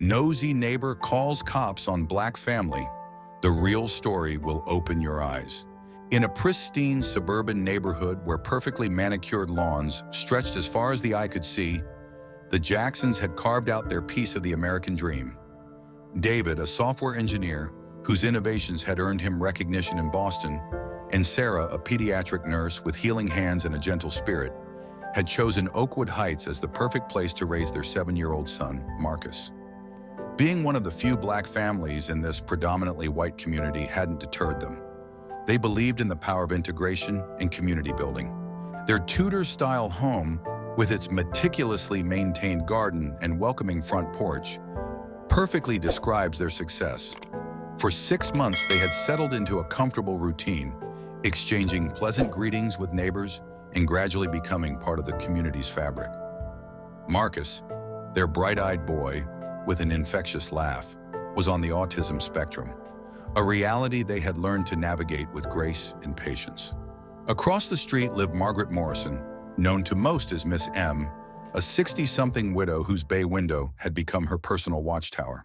Nosy neighbor calls cops on black family. The real story will open your eyes. In a pristine suburban neighborhood where perfectly manicured lawns stretched as far as the eye could see, the Jacksons had carved out their piece of the American dream. David, a software engineer whose innovations had earned him recognition in Boston, and Sarah, a pediatric nurse with healing hands and a gentle spirit, had chosen Oakwood Heights as the perfect place to raise their 7-year-old son, Marcus. Being one of the few black families in this predominantly white community hadn't deterred them. They believed in the power of integration and community building. Their Tudor-style home, with its meticulously maintained garden and welcoming front porch, perfectly describes their success. For 6 months, they had settled into a comfortable routine, exchanging pleasant greetings with neighbors and gradually becoming part of the community's fabric. Marcus, their bright-eyed boy, with an infectious laugh, was on the autism spectrum, a reality they had learned to navigate with grace and patience. Across the street lived Margaret Morrison, known to most as Miss M, a 60-something widow whose bay window had become her personal watchtower.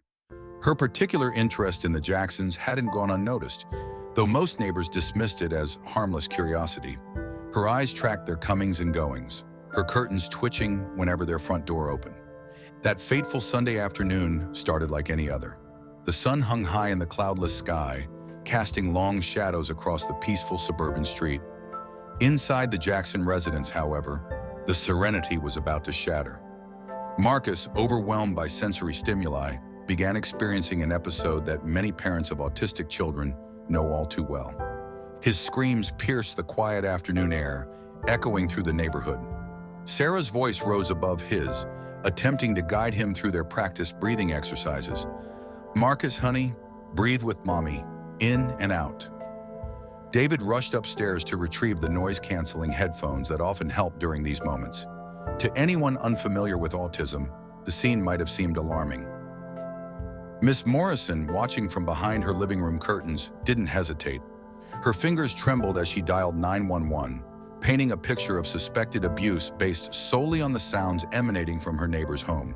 Her particular interest in the Jacksons hadn't gone unnoticed, though most neighbors dismissed it as harmless curiosity. Her eyes tracked their comings and goings, her curtains twitching whenever their front door opened. That fateful Sunday afternoon started like any other. The sun hung high in the cloudless sky, casting long shadows across the peaceful suburban street. Inside the Jackson residence, however, the serenity was about to shatter. Marcus, overwhelmed by sensory stimuli, began experiencing an episode that many parents of autistic children know all too well. His screams pierced the quiet afternoon air, echoing through the neighborhood. Sarah's voice rose above his, attempting to guide him through their practiced breathing exercises. "Marcus, honey, breathe with mommy, in and out." David rushed upstairs to retrieve the noise-canceling headphones that often helped during these moments. To anyone unfamiliar with autism, the scene might have seemed alarming. Miss Morrison, watching from behind her living room curtains, didn't hesitate. Her fingers trembled as she dialed 911, painting a picture of suspected abuse based solely on the sounds emanating from her neighbor's home.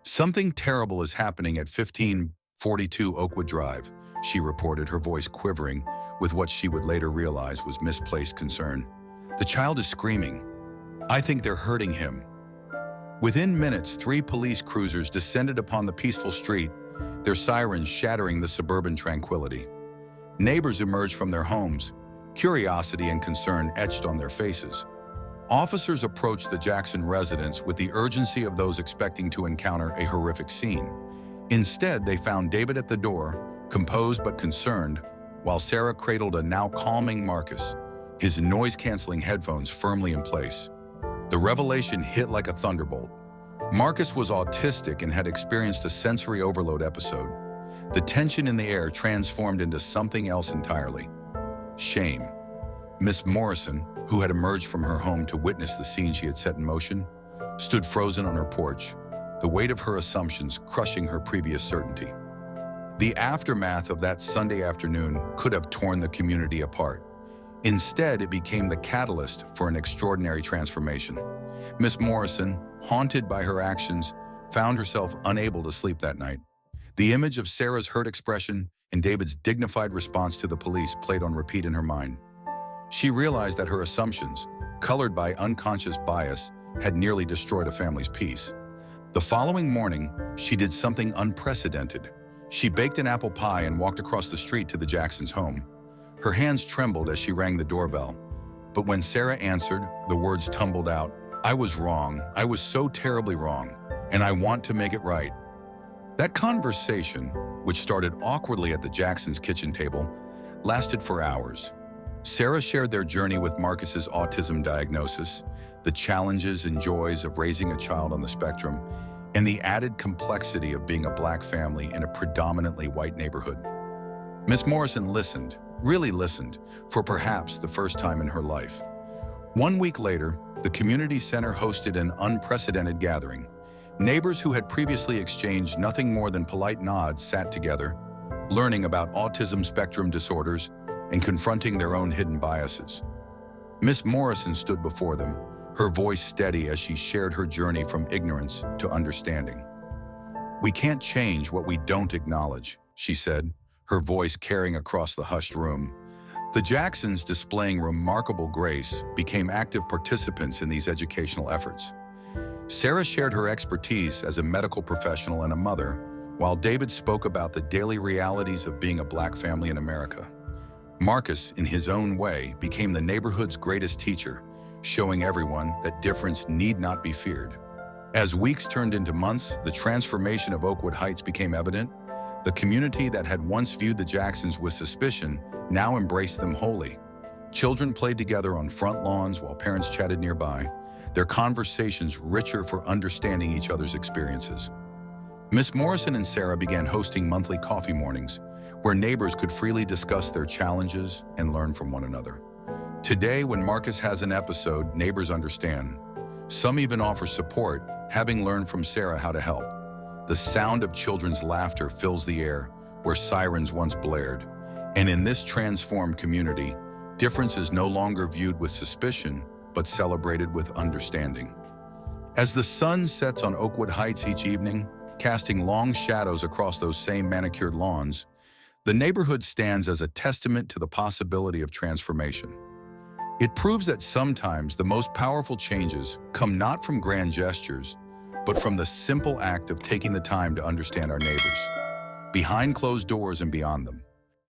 "Something terrible is happening at 1542 Oakwood Drive," she reported, her voice quivering with what she would later realize was misplaced concern. "The child is screaming. I think they're hurting him." Within minutes, 3 police cruisers descended upon the peaceful street, their sirens shattering the suburban tranquility. Neighbors emerged from their homes, curiosity and concern etched on their faces. Officers approached the Jackson residence with the urgency of those expecting to encounter a horrific scene. Instead, they found David at the door, composed but concerned, while Sarah cradled a now calming Marcus, his noise-canceling headphones firmly in place. The revelation hit like a thunderbolt. Marcus was autistic and had experienced a sensory overload episode. The tension in the air transformed into something else entirely: shame. Miss Morrison, who had emerged from her home to witness the scene she had set in motion, stood frozen on her porch, the weight of her assumptions crushing her previous certainty. The aftermath of that Sunday afternoon could have torn the community apart. Instead, it became the catalyst for an extraordinary transformation. Miss Morrison, haunted by her actions, found herself unable to sleep that night. The image of Sarah's hurt expression and David's dignified response to the police played on repeat in her mind. She realized that her assumptions, colored by unconscious bias, had nearly destroyed a family's peace. The following morning, she did something unprecedented. She baked an apple pie and walked across the street to the Jacksons' home. Her hands trembled as she rang the doorbell. But when Sarah answered, the words tumbled out. "I was wrong. I was so terribly wrong, and I want to make it right." That conversation, which started awkwardly at the Jacksons' kitchen table, lasted for hours. Sarah shared their journey with Marcus's autism diagnosis, the challenges and joys of raising a child on the spectrum, and the added complexity of being a black family in a predominantly white neighborhood. Miss Morrison listened, really listened, for perhaps the first time in her life. 1 week later, the community center hosted an unprecedented gathering. Neighbors who had previously exchanged nothing more than polite nods sat together, learning about autism spectrum disorders and confronting their own hidden biases. Miss Morrison stood before them, her voice steady as she shared her journey from ignorance to understanding. "We can't change what we don't acknowledge," she said, her voice carrying across the hushed room. The Jacksons, displaying remarkable grace, became active participants in these educational efforts. Sarah shared her expertise as a medical professional and a mother, while David spoke about the daily realities of being a Black family in America. Marcus, in his own way, became the neighborhood's greatest teacher, showing everyone that difference need not be feared. As weeks turned into months, the transformation of Oakwood Heights became evident. The community that had once viewed the Jacksons with suspicion now embraced them wholly. Children played together on front lawns while parents chatted nearby, their conversations richer for understanding each other's experiences. Miss Morrison and Sarah began hosting monthly coffee mornings, where neighbors could freely discuss their challenges and learn from one another. Today, when Marcus has an episode, neighbors understand. Some even offer support, having learned from Sarah how to help. The sound of children's laughter fills the air, where sirens once blared. And in this transformed community, difference is no longer viewed with suspicion, but celebrated with understanding. As the sun sets on Oakwood Heights each evening, casting long shadows across those same manicured lawns, the neighborhood stands as a testament to the possibility of transformation. It proves that sometimes the most powerful changes come not from grand gestures, but from the simple act of taking the time to understand our neighbors, behind closed doors and beyond them.